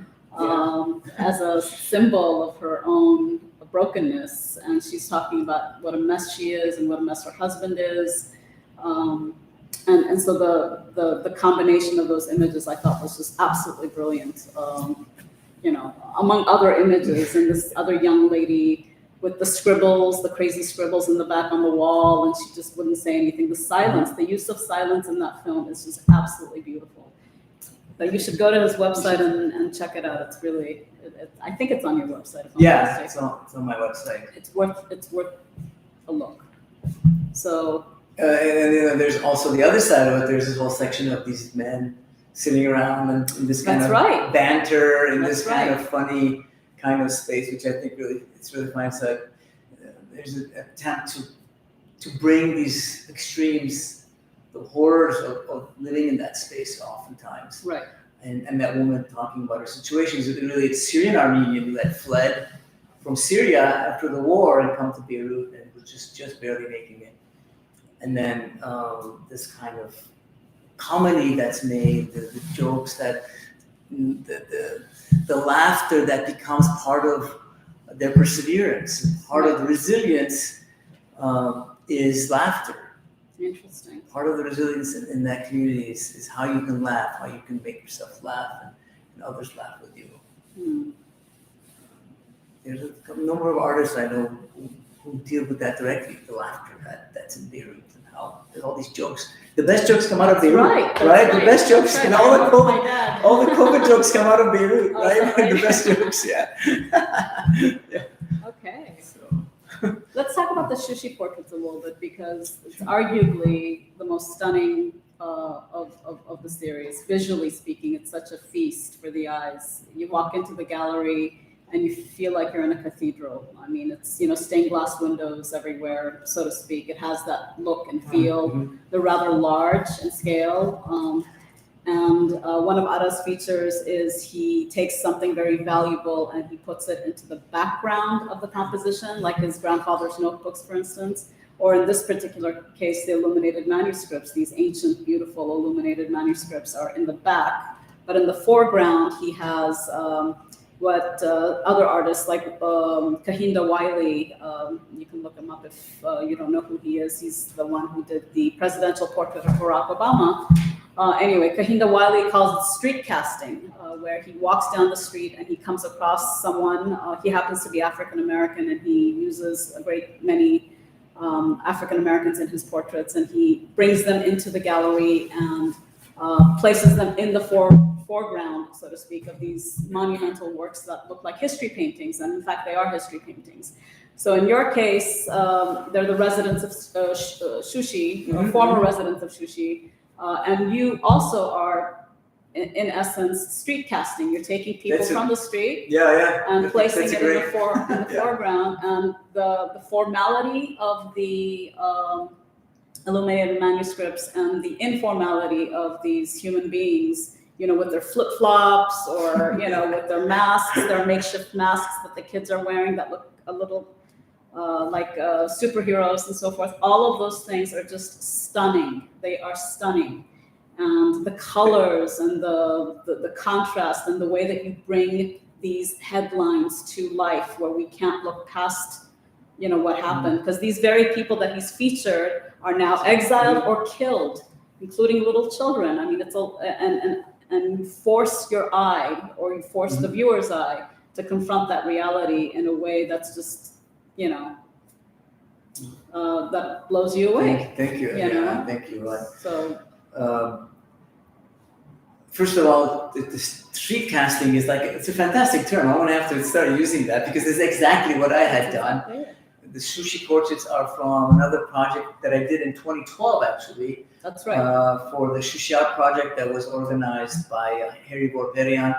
As a symbol of her own brokenness, and she's talking about what a mess she is and what a mess her husband is, and so the combination of those images I thought was just absolutely brilliant. among other images, and this other young lady with the scribbles, the crazy scribbles in the back on the wall, and she just wouldn't say anything. The silence, the use of silence in that film is just absolutely beautiful. But you should go to his website and check it out. It's really, I think it's on your website. If I'm not mistaken. It's on my website. It's worth a look. So. And there's also the other side of it. There's this whole section of these men sitting around and in this kind of banter in this kind of funny kind of space, which I think it's really fun. So there's an attempt to bring these extremes, the horrors of living in that space oftentimes. Right. And that woman talking about her situations, really it's Syrian Armenian that fled from Syria after the war and come to Beirut and was just barely making it. And then this kind of comedy that's made, the jokes that, the laughter that becomes part of their perseverance, part of the resilience is laughter. Interesting. Part of the resilience in that community is how you can laugh, how you can make yourself laugh, and others laugh with you. There's a number of artists I know who deal with that directly, the laughter that's in Beirut, and how there's all these jokes. The best jokes come out of Beirut, right? The best jokes, and all the COVID jokes come out of Beirut, right? The best jokes, yeah. Okay. Let's talk about the Shushi portraits a little bit, because it's arguably the most stunning of the series. Visually speaking, it's such a feast for the eyes. You walk into the gallery and you feel like you're in a cathedral. I mean, it's, stained glass windows everywhere, so to speak. It has that look and feel. Mm-hmm. They're rather large in scale. And one of Ara's features is he takes something very valuable and he puts it into the background of the composition, like his grandfather's notebooks, for instance, or in this particular case, the illuminated manuscripts. These ancient, beautiful illuminated manuscripts are in the back, but in the foreground, he has what other artists like Kahinda Wiley, you can look him up if you don't know who he is. He's the one who did the presidential portrait of Barack Obama. Anyway, Kahinda Wiley calls it street casting, where he walks down the street and he comes across someone. He happens to be African American, and he uses a great many African Americans in his portraits, and he brings them into the gallery and places them in the foreground, so to speak, of these monumental works that look like history paintings, and in fact, they are history paintings. So in your case, they're the residents of Shushi, or former residents of Shushi. And you also are, in essence, street casting. You're taking people from the street and placing it in the foreground. And the formality of the illuminated manuscripts and the informality of these human beings, with their flip-flops or, with their masks, their makeshift masks that the kids are wearing that look a little like superheroes and so forth. All of those things are just stunning. They are stunning. And the colors and the contrast and the way that you bring these headlines to life, where we can't look past, what happened. Because these very people that he's featured are now exiled or killed, including little children. I mean, it's and you force your eye, or you force the viewer's eye to confront that reality in a way that's just, that blows you away. Thank you. Thank you. So, first of all, the street casting is it's a fantastic term. I'm going to have to start using that, because it's exactly what I had done. The Shushi portraits are from another project that I did in 2012, actually. That's right. For the Shushi Art Project that was organized by Harry Borperian.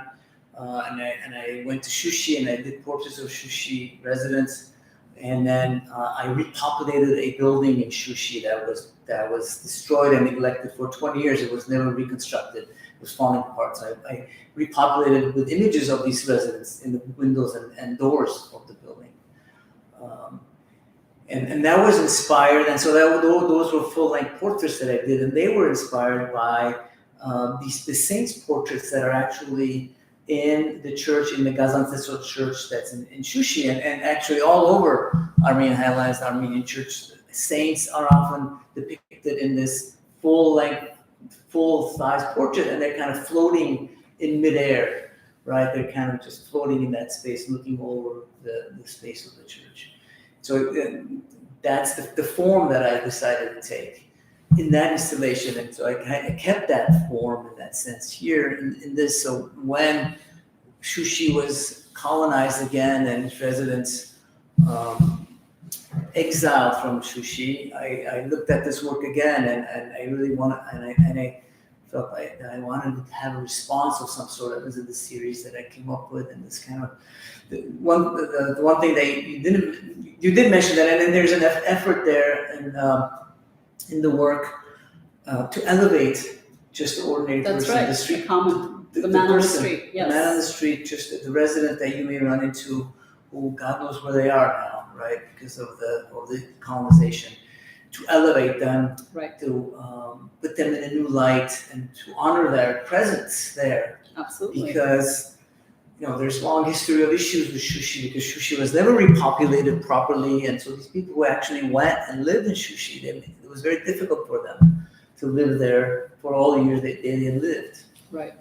And I went to Shushi and I did portraits of Shushi residents. And then I repopulated a building in Shushi that was destroyed and neglected for 20 years. It was never reconstructed. It was falling apart. So I repopulated with images of these residents in the windows and doors of the building. And that was inspired. And so those were full-length portraits that I did. And they were inspired by the saints' portraits that are actually in the church, in the Gaziantep church that's in Shushi, and actually all over Armenian highlands, Armenian church, saints are often depicted in this full-size portrait, and they're kind of floating in midair, right? They're kind of just floating in that space, looking over the space of the church. So that's the form that I decided to take in that installation. And so I kept that form in that sense here in this. So when Shushi was colonized again and its residents exiled from Shushi, I looked at this work again and I really wanted, and I felt like I wanted to have a response of some sort. It was in the series that I came up with, and this kind of the one thing that you did mention that, and then there's an effort there in the work to elevate just the ordinary person, the street, the man on the street, yes. The man on the street, just the resident that you may run into, who God knows where they are now, right, because of the colonization. To elevate them, right. To put them in a new light, and to honor their presence there. Absolutely. Because there's long history of issues with Shushi, because Shushi was never repopulated properly, and so these people who actually went and lived in Shushi, it was very difficult for them to live there for all the years they had lived. Right.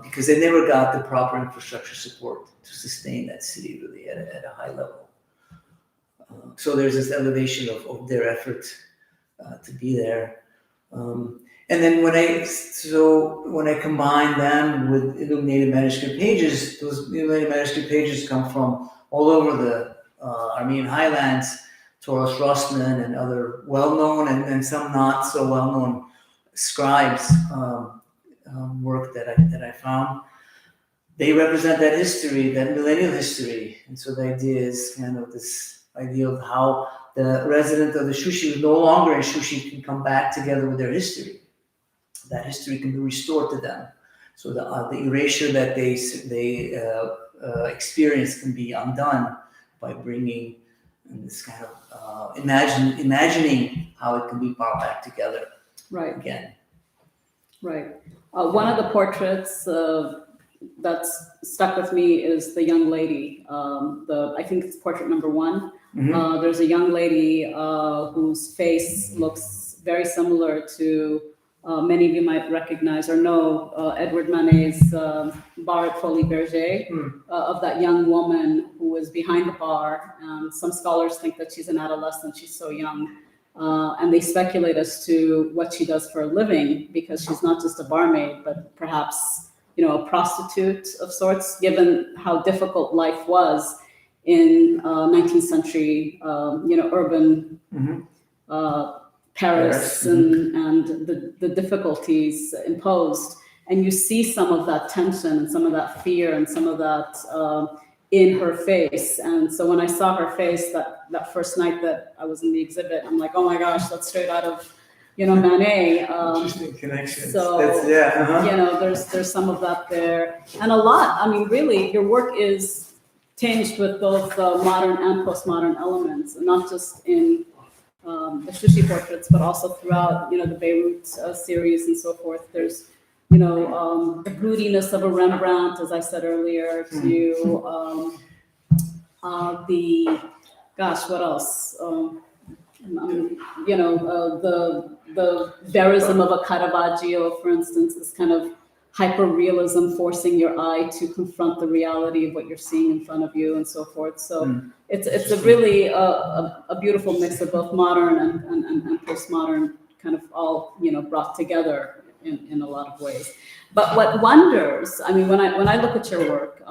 Because they never got the proper infrastructure support to sustain that city really at a high level. So there's this elevation of their effort to be there. And then when I combine them with illuminated manuscript pages, those illuminated manuscript pages come from all over the Armenian highlands, Toros Rosman and other well-known and some not so well-known scribes' work that I found. They represent that history, that millennial history. And so the idea is kind of this idea of how the resident of the Shushi who's no longer in Shushi can come back together with their history. That history can be restored to them. So the erasure that they experience can be undone by bringing this kind of imagining how it can be brought back together. Right. Again. Right. One of the portraits that's stuck with me is the young lady. I think it's portrait number 1. Mm-hmm. There's a young lady whose face looks very similar to many of you might recognize or know Edward Manet's Bar at Folie Berger, of that young woman who was behind the bar. Some scholars think that she's an adolescent, she's so young. And they speculate as to what she does for a living, because she's not just a barmaid, but perhaps a prostitute of sorts, given how difficult life was in 19th century, urban Paris, and the difficulties imposed. And you see some of that tension and some of that fear and some of that in her face. And so when I saw her face that first night that I was in the exhibit, I'm like, oh my gosh, that's straight out of Manet. Interesting connection. So there's some of that there, and a lot. I mean, really, your work is tinged with both modern and postmodern elements, and not just in the Shushi portraits, but also throughout the Beirut series and so forth. There's the broodiness of a Rembrandt, as I said earlier, to what else? The verism of a Caravaggio, for instance, this kind of hyper-realism forcing your eye to confront the reality of what you're seeing in front of you and so forth. So it's a really a beautiful mix of both modern and postmodern, kind of all brought together in a lot of ways. But what wonders, I mean, when I look at your work,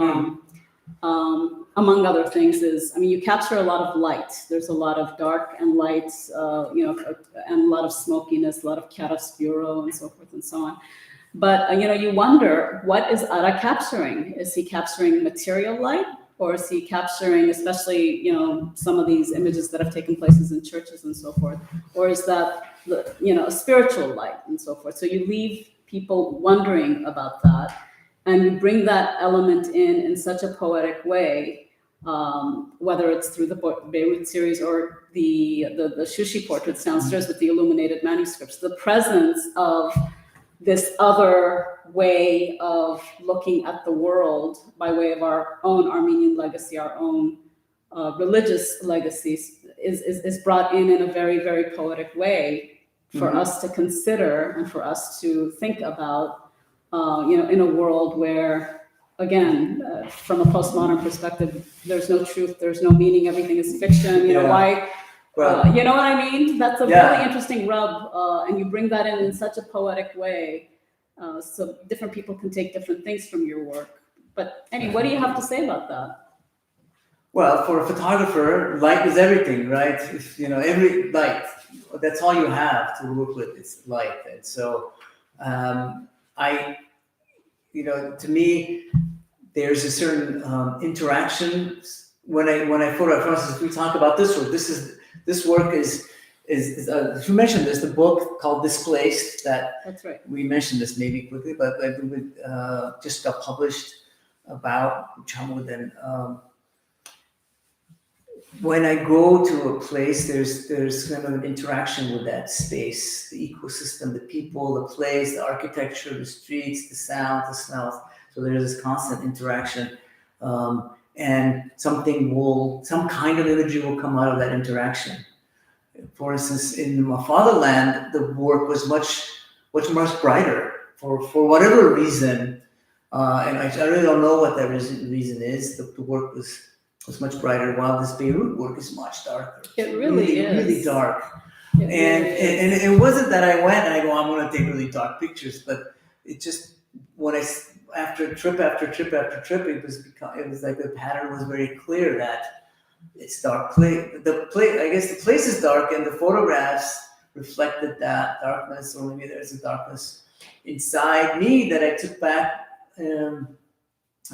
among other things, is, I mean, you capture a lot of light. There's a lot of dark and light, and a lot of smokiness, a lot of chiaroscuro and so forth and so on. But, you wonder, what is Ara capturing? Is he capturing material light? Or is he capturing, especially, some of these images that have taken places in churches and so forth? Or is that, a spiritual light and so forth? So you leave people wondering about that. And you bring that element in such a poetic way, whether it's through the Beirut series or the Shushi portraits downstairs with the illuminated manuscripts. The presence of this other way of looking at the world by way of our own Armenian legacy, our own religious legacies, is brought in a very, very poetic way for us to consider and for us to think about. In a world where again, from a postmodern perspective, there's no truth, there's no meaning, everything is fiction. You know, Yeah. why? Well, You know what I mean? That's a Yeah. really interesting rub, and you bring that in such a poetic way, so different people can take different things from your work. But anyway, what do you have to say about that? well, for a photographer, light is everything, right? If, every light, that's all you have to work with. It's light, and so to me, there's a certain interaction when I photograph. For instance, if we talk about this work, this work is you mentioned this, the book called Displaced, that That's right. we mentioned this maybe quickly, but just got published about Chamudan. When I go to a place, there's kind of an interaction with that space, the ecosystem, the people, the place, the architecture, the streets, the sound, the smells. So there's this constant interaction, and some kind of imagery will come out of that interaction. For instance, in my fatherland, the work was much brighter for whatever reason, and I really don't know what that reason is. The work was much brighter, while this Beirut work is much darker. It really is. Really dark. It really And it wasn't that I went and I go, I'm going to take really dark pictures, but it just, after trip after trip after trip, it was like the pattern was very clear that it's dark. I guess the place is dark, and the photographs reflected that darkness, or maybe there's a darkness inside me that I took back.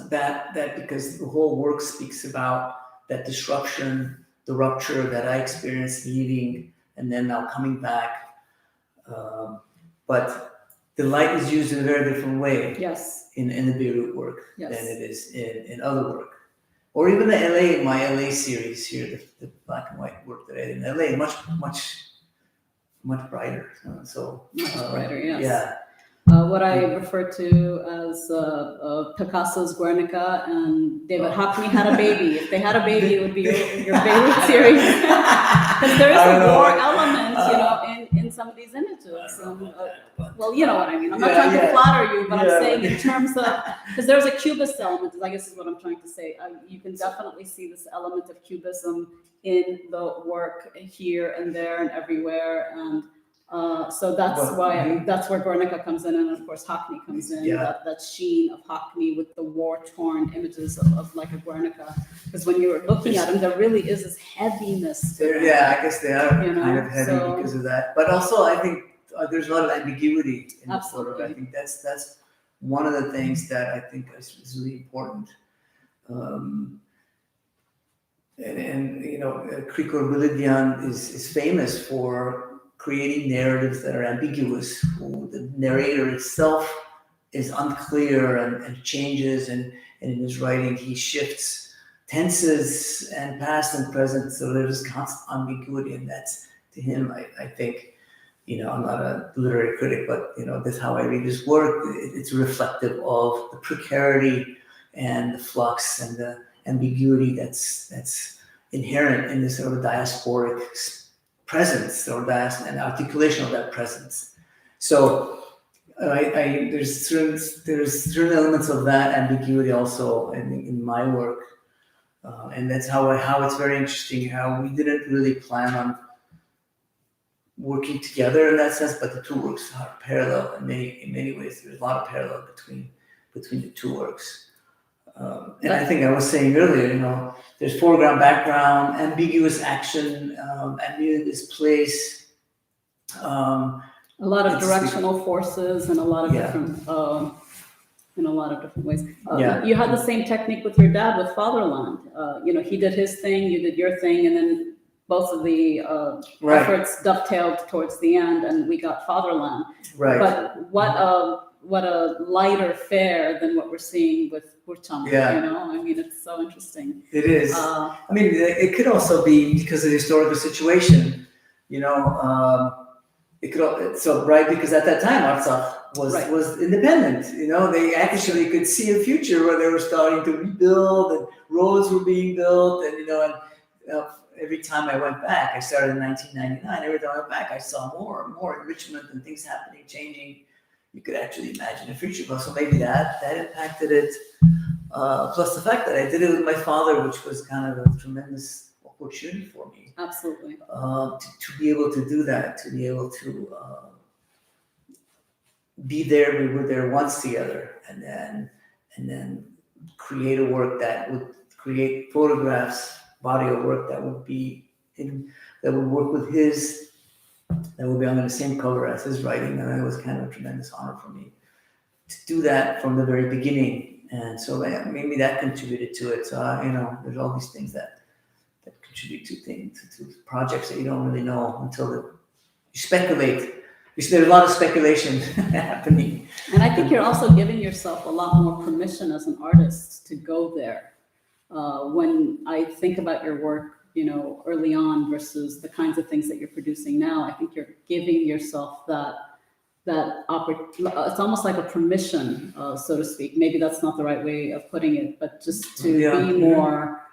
That because the whole work speaks about that disruption, the rupture that I experienced leaving and then now coming back. But the light is used in a very different way. Yes. In the Beirut work. Yes. Than it is in other work. Or even my LA series here, the black and white work that I did in LA, much brighter. Much brighter, yes. Yeah. What I refer to as Picasso's Guernica and David Hockney had a baby. If they had a baby, it would be your Beirut series. Because there is a war element, in some of these images. Well, you know what I mean. I'm not trying to flatter you, but I'm saying in terms of, because there's a Cubist element, I guess is what I'm trying to say. You can definitely see this element of Cubism in the work here and there and everywhere, and so that's where Guernica comes in, and of course Hockney comes in. Yeah. That sheen of Hockney with the war-torn images of like a Guernica, because when you're looking at them, there really is this heaviness. I guess they are kind of heavy because of that. But also, I think there's a lot of ambiguity in the photo. I think that's one of the things that I think is really important. Kriko Bilidian is famous for creating narratives that are ambiguous. The narrator itself is unclear and changes, and in his writing he shifts tenses and past and present, so there's constant ambiguity, and that's, to him, I think, I'm not a literary critic, but that's how I read his work. It's reflective of the precarity and the flux and the ambiguity that's inherent in this sort of diasporic presence or and articulation of that presence. So there's certain elements of that ambiguity also in my work, and that's how it's very interesting how we didn't really plan on working together in that sense, but the two works are parallel in many ways. There's a lot of parallel between the two works. And I think I was saying earlier, there's foreground, background, ambiguous action, ambiguous place. A lot of directional forces and a lot of different, in a lot of different ways. You had the same technique with your dad with Fatherland. He did his thing, you did your thing, and then both of the efforts dovetailed towards the end, and we got Fatherland. Right. But what a lighter fare than what we're seeing with Burçam. I mean, it's so interesting. It is. It could also be because of the historical situation. It could because at that time Artsakh was independent. They actually could see a future where they were starting to rebuild and roads were being built, and every time I went back, I started in 1999. Every time I went back, I saw more and more enrichment and things happening, changing. You could actually imagine a future. So maybe that impacted it. Plus the fact that I did it with my father, which was kind of a tremendous opportunity for me. Absolutely. To be able to do that, to be able to be there. We were there once together, and then create a work that would create photographs, body of work that would be that would work with his, that would be on the same cover as his writing, and it was kind of a tremendous honor for me to do that from the very beginning. And so maybe that contributed to it. So there's all these things that contribute to projects that you don't really know until you speculate. There's a lot of speculation happening. And I think you're also giving yourself a lot more permission as an artist to go there. When I think about your work, early on versus the kinds of things that you're producing now, I think you're giving yourself it's almost like a permission, so to speak. Maybe that's not the right way of putting it, but just to be more.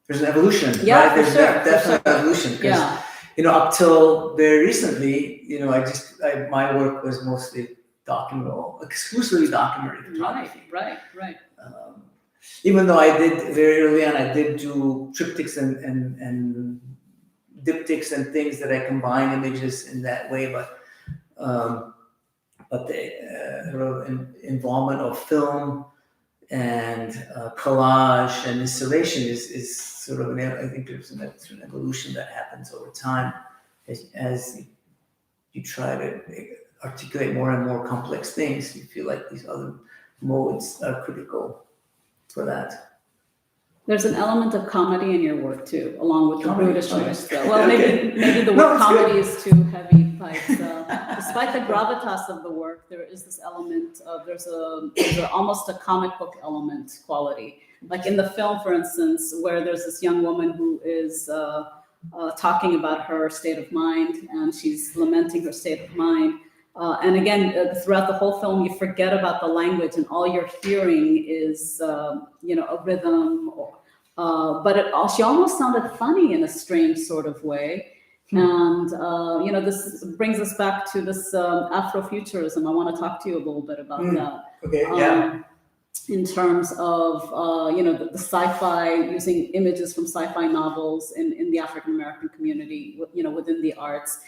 There's an evolution, yeah, right? There's definitely an evolution. Yeah. Up till very recently, my work was mostly exclusively documentary photography. Right. Even though I did very early on, I did do triptychs and diptychs and things that I combine images in that way, but the involvement of film and collage and installation is sort of I think there's an evolution that happens over time as you try to articulate more and more complex things. You feel like these other modes are critical for that. There's an element of comedy in your work too, along with the brutishness. Well, Okay. maybe the word comedy is too heavy, but despite the gravitas of the work, there is this element of there's almost a comic book element quality. Like in the film, for instance, where there's this young woman who is talking about her state of mind, and she's lamenting her state of mind. And again, throughout the whole film, you forget about the language, and all you're hearing is, a rhythm. But she almost sounded funny in a strange sort of way. And, this brings us back to this Afrofuturism. I want to talk to you a little bit about that. Okay, yeah. In terms of, the sci-fi, using images from sci-fi novels in the African American community, within the arts.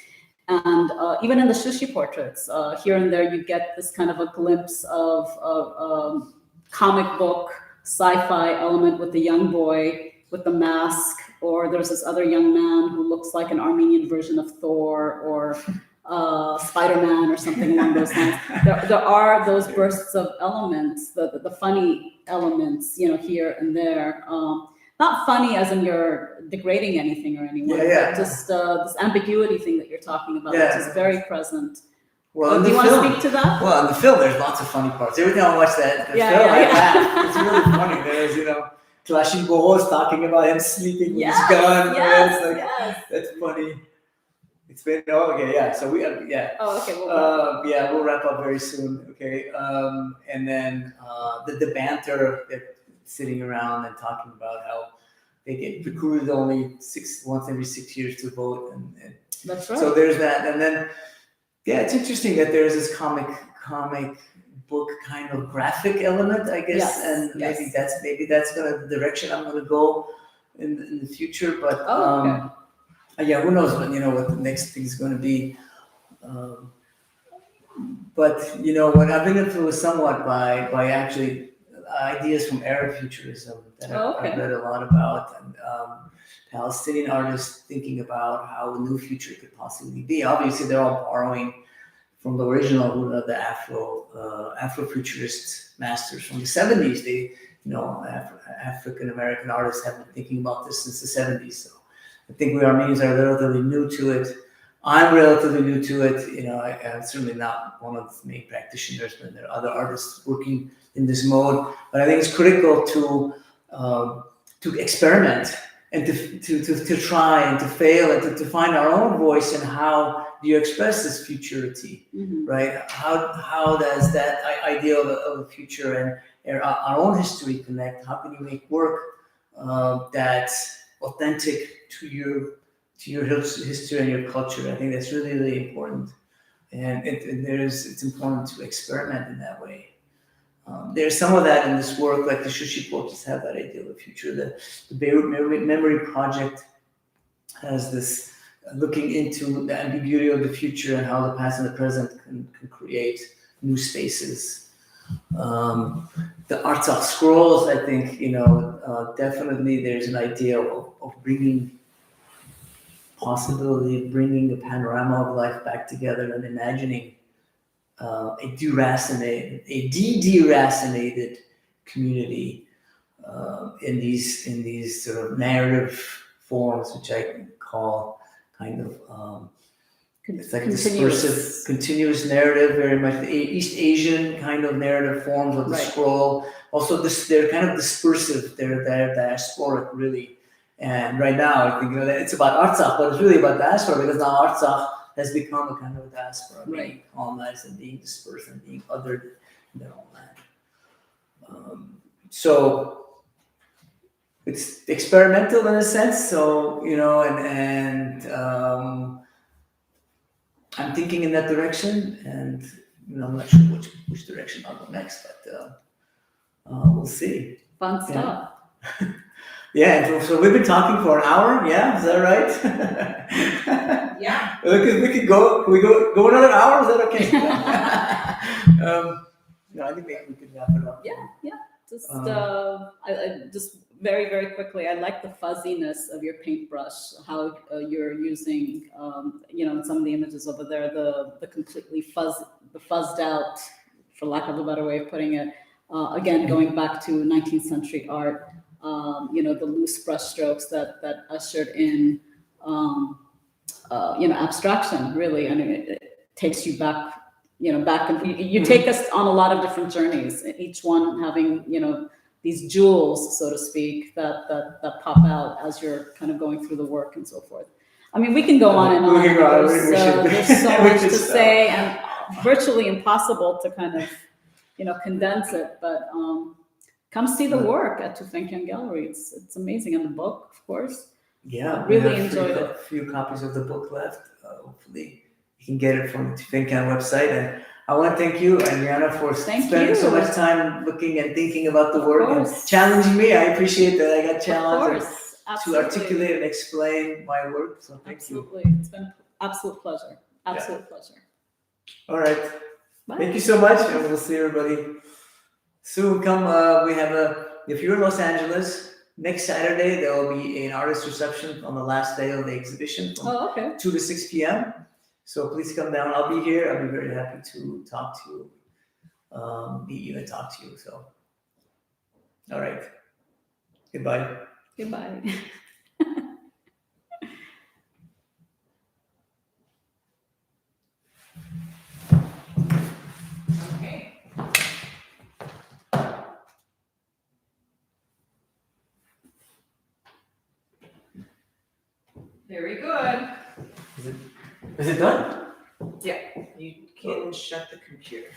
And even in the Shushi portraits, here and there, you get this kind of a glimpse of comic book sci-fi element with the young boy with the mask, or there's this other young man who looks like an Armenian version of Thor or Spider-Man or something along those lines. There are those bursts of elements, the funny elements, here and there. Not funny as in you're degrading anything or anyone, but just this ambiguity thing that you're talking about, which is very present. Well, do you want to speak to that? Well, in the film, there's lots of funny parts. Every time I watch that film, I laugh. It's really funny. There's, Kalashnikov is talking about him sleeping with his gun. That's funny. It's been So we have Oh, okay. We'll wrap up very soon. Okay, and then the banter, they're sitting around and talking about how they get recruited only once every 6 years to vote, and that's right. So there's that, and then it's interesting that there's this comic book kind of graphic element, I guess, and maybe that's the direction I'm gonna go in the future. But who knows what the next thing is going to be. But what I've been influenced somewhat by actually ideas from Arab futurism that I've read a lot about, and Palestinian artists thinking about how a new future could possibly be. Obviously, they're all borrowing from the original, the Afrofuturist masters from the 70s. They, African American artists have been thinking about this since the 70s. So I think we Armenians are relatively new to it. I'm relatively new to it. I'm certainly not one of the main practitioners, but there are other artists working in this mode. But I think it's critical to experiment and to try and to fail and to find our own voice in how do you express this futurity, right? How does that idea of a future and our own history connect? How can you make work that's authentic to your history and your culture? I think that's really, really important, and it's important to experiment in that way. there's some of that in this work, like the Shushi portraits have that idea of the future. The Beirut Memory Project has this looking into the ambiguity of the future and how the past and the present can create new spaces. The Artsakh scrolls, I think, definitely there's an idea of bringing possibility of bringing a panorama of life back together and imagining a deracinated community in these sort of narrative forms, which I call kind of it's like dispersive, continuous narrative, very much the East Asian kind of narrative forms of the scroll. Also, they're kind of dispersive. They're diasporic, really. And right now, I think it's about Artsakh, but it's really about diaspora because now Artsakh has become a kind of a diaspora, being colonized and being dispersed and being othered in their own land. So it's experimental in a sense. So I'm thinking in that direction, and I'm not sure which direction I'll go next, but we'll see. Fun stuff. Yeah, so we've been talking for an hour. Yeah, is that right? Yeah. We could go. Can we go another hour? Is that okay? I think maybe we could wrap it up. Yeah. Just just very, very quickly, I like the fuzziness of your paintbrush, how you're using, in some of the images over there, the completely fuzzed out, for lack of a better way of putting it. Again, going back to 19th century art, the loose brush strokes that ushered in, abstraction, really. I mean, it takes you back, back, and you take us on a lot of different journeys, each one having, these jewels, so to speak, that pop out as you're kind of going through the work and so forth. I mean, we can go on and on. There's so much to say, and virtually impossible to kind of, condense it. But come see the work at Tufenkian Gallery. It's amazing, and the book, of course. Yeah, really enjoyed it. A few copies of the book left. Hopefully, you can get it from the Tufenkian website. And I want to thank you, Adriana, for spending so much time looking and thinking about the work and challenging me. I appreciate that I got challenged to articulate and explain my work. So thank you. It's been an absolute pleasure. Pleasure. All right. Bye. Thank you so much, and we'll see everybody soon. If you're in Los Angeles, next Saturday there will be an artist reception on the last day of the exhibition from 2 to 6 p.m. So please come down. I'll be here. I'll be very happy to talk to you, meet you and talk to you. So, all right. Goodbye. Goodbye. Okay. Very good. Is it done? Yeah, you can shut the computer.